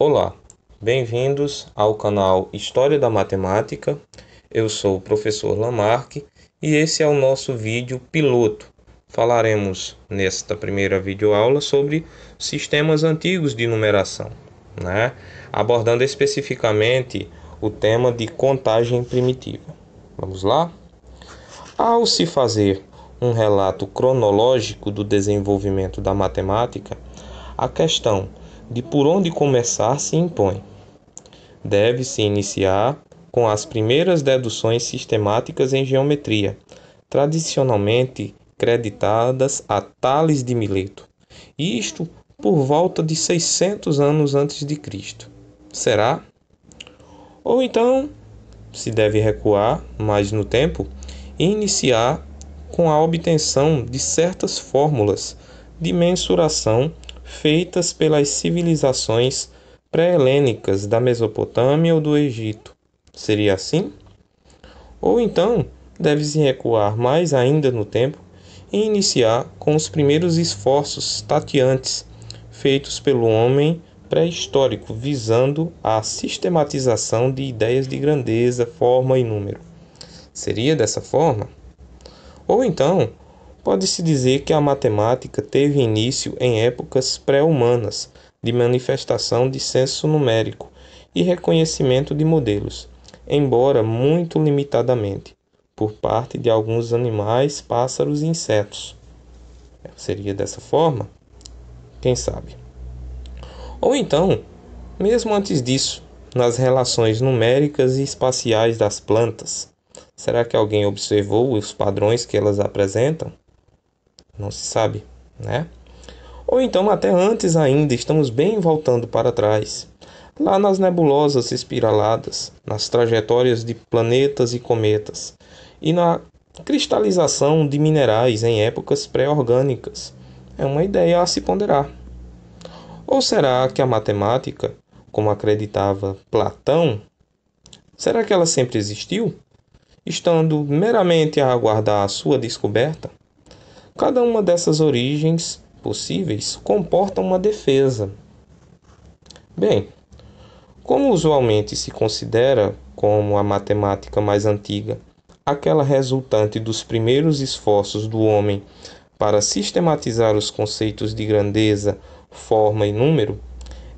Olá, bem-vindos ao canal História da Matemática. Eu sou o professor Lamarck e esse é o nosso vídeo piloto. Falaremos nesta primeira videoaula sobre sistemas antigos de numeração, abordando especificamente o tema de contagem primitiva. Vamos lá? Ao se fazer um relato cronológico do desenvolvimento da matemática, a questão de por onde começar se impõe. Deve-se iniciar com as primeiras deduções sistemáticas em geometria, tradicionalmente creditadas a Tales de Mileto, isto por volta de 600 anos antes de Cristo. Será? Ou então, se deve recuar mais no tempo e iniciar com a obtenção de certas fórmulas de mensuração feitas pelas civilizações pré-helênicas da Mesopotâmia ou do Egito. Seria assim? Ou então, deve-se recuar mais ainda no tempo e iniciar com os primeiros esforços tateantes feitos pelo homem pré-histórico visando a sistematização de ideias de grandeza, forma e número. Seria dessa forma? Ou então, pode-se dizer que a matemática teve início em épocas pré-humanas, de manifestação de senso numérico e reconhecimento de modelos, embora muito limitadamente, por parte de alguns animais, pássaros e insetos. Seria dessa forma? Quem sabe? Ou então, mesmo antes disso, nas relações numéricas e espaciais das plantas, será que alguém observou os padrões que elas apresentam? Não se sabe, né? Ou então, até antes ainda, estamos bem voltando para trás, lá nas nebulosas espiraladas, nas trajetórias de planetas e cometas, e na cristalização de minerais em épocas pré-orgânicas. É uma ideia a se ponderar. Ou será que a matemática, como acreditava Platão, será que ela sempre existiu, estando meramente a aguardar a sua descoberta? Cada uma dessas origens possíveis comporta uma defesa. Bem, como usualmente se considera como a matemática mais antiga, aquela resultante dos primeiros esforços do homem para sistematizar os conceitos de grandeza, forma e número,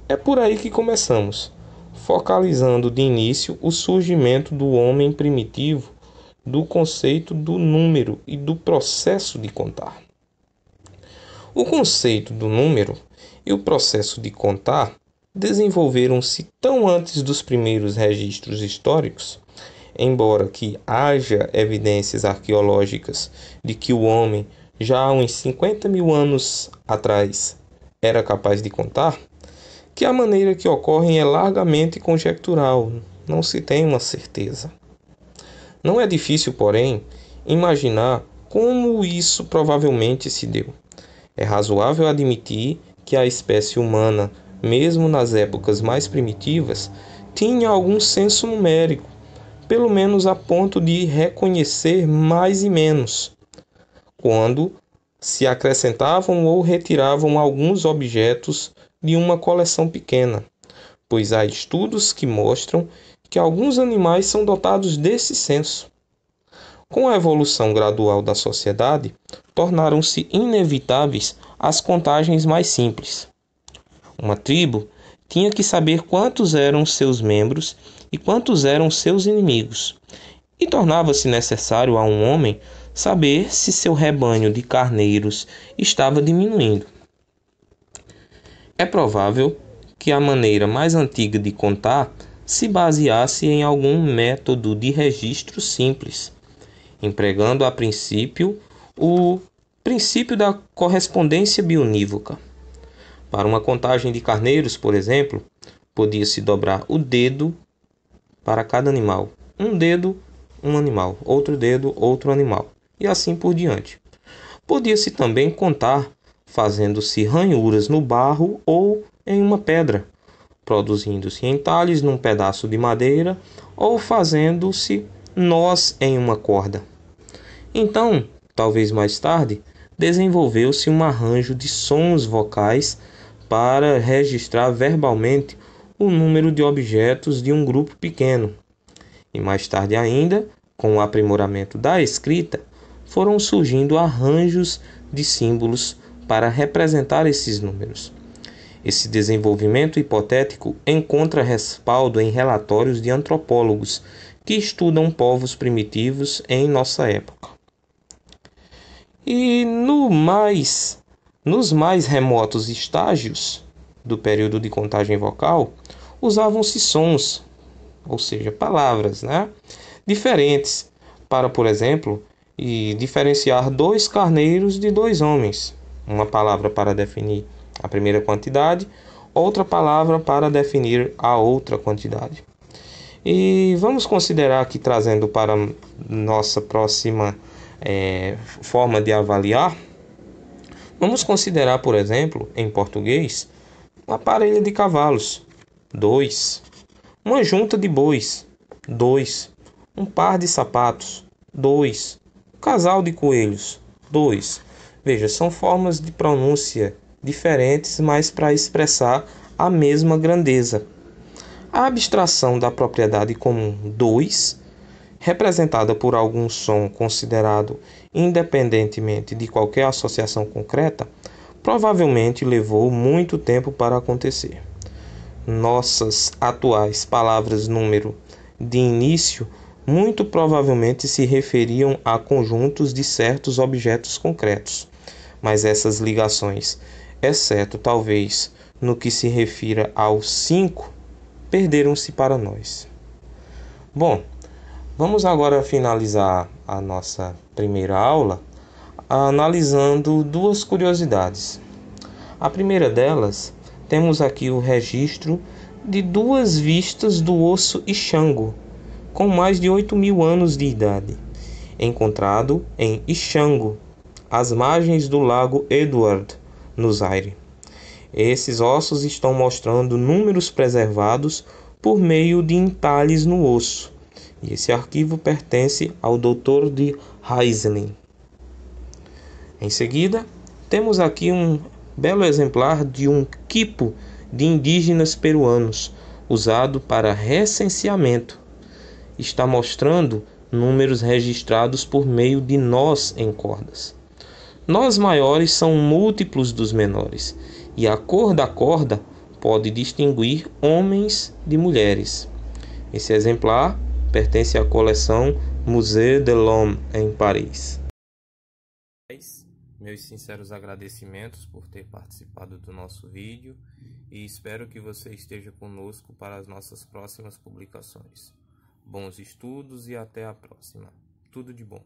é por aí que começamos, focalizando de início o surgimento do homem primitivo, do conceito do número e do processo de contar. O conceito do número e o processo de contar desenvolveram-se tão antes dos primeiros registros históricos, embora que haja evidências arqueológicas de que o homem, já há uns 50 mil anos atrás, era capaz de contar, que a maneira que ocorrem é largamente conjectural, não se tem uma certeza. Não é difícil, porém, imaginar como isso provavelmente se deu. É razoável admitir que a espécie humana, mesmo nas épocas mais primitivas, tinha algum senso numérico, pelo menos a ponto de reconhecer mais e menos, quando se acrescentavam ou retiravam alguns objetos de uma coleção pequena, pois há estudos que mostram que alguns animais são dotados desse senso. Com a evolução gradual da sociedade, tornaram-se inevitáveis as contagens mais simples. Uma tribo tinha que saber quantos eram seus membros e quantos eram seus inimigos, e tornava-se necessário a um homem saber se seu rebanho de carneiros estava diminuindo. É provável que a maneira mais antiga de contar se baseasse em algum método de registro simples, empregando a princípio o princípio da correspondência bionívoca. Para uma contagem de carneiros, por exemplo, podia-se dobrar o dedo para cada animal. Um dedo, um animal. Outro dedo, outro animal. E assim por diante. Podia-se também contar fazendo-se ranhuras no barro ou em uma pedra, produzindo-se entalhes num pedaço de madeira ou fazendo-se nós em uma corda. Então, talvez mais tarde, desenvolveu-se um arranjo de sons vocais para registrar verbalmente o número de objetos de um grupo pequeno. E mais tarde ainda, com o aprimoramento da escrita, foram surgindo arranjos de símbolos para representar esses números. Esse desenvolvimento hipotético encontra respaldo em relatórios de antropólogos que estudam povos primitivos em nossa época. E nos mais remotos estágios do período de contagem vocal, usavam-se sons, ou seja, palavras, diferentes, para, por exemplo, diferenciar 2 carneiros de 2 homens. Uma palavra para definir a primeira quantidade, outra palavra para definir a outra quantidade. E vamos considerar aqui, trazendo para nossa próxima forma de avaliar, vamos considerar, por exemplo, em português, uma parelha de cavalos, 2. Uma junta de bois, 2. Um par de sapatos, 2. Um casal de coelhos, 2. Veja, são formas de pronúncia diferentes, mas para expressar a mesma grandeza. A abstração da propriedade comum 2, representada por algum som considerado independentemente de qualquer associação concreta, provavelmente levou muito tempo para acontecer. Nossas atuais palavras número de início muito provavelmente se referiam a conjuntos de certos objetos concretos, mas essas ligações, exceto talvez no que se refira ao 5, perderam-se para nós. Bom, vamos agora finalizar a nossa primeira aula analisando 2 curiosidades. A primeira delas, temos aqui o registro de 2 vistas do osso Ixango, com mais de 8.000 anos de idade, encontrado em Ixango, às margens do lago Edward, no Zaire. Esses ossos estão mostrando números preservados por meio de entalhes no osso, e esse arquivo pertence ao Dr. de Heiselin. Em seguida, temos aqui um belo exemplar de um quipo de indígenas peruanos, usado para recenseamento. Está mostrando números registrados por meio de nós em cordas. Nós maiores são múltiplos dos menores, e a cor da corda pode distinguir homens de mulheres. Esse exemplar pertence à coleção Musée de l'Homme, em Paris. Meus sinceros agradecimentos por ter participado do nosso vídeo e espero que você esteja conosco para as nossas próximas publicações. Bons estudos e até a próxima. Tudo de bom.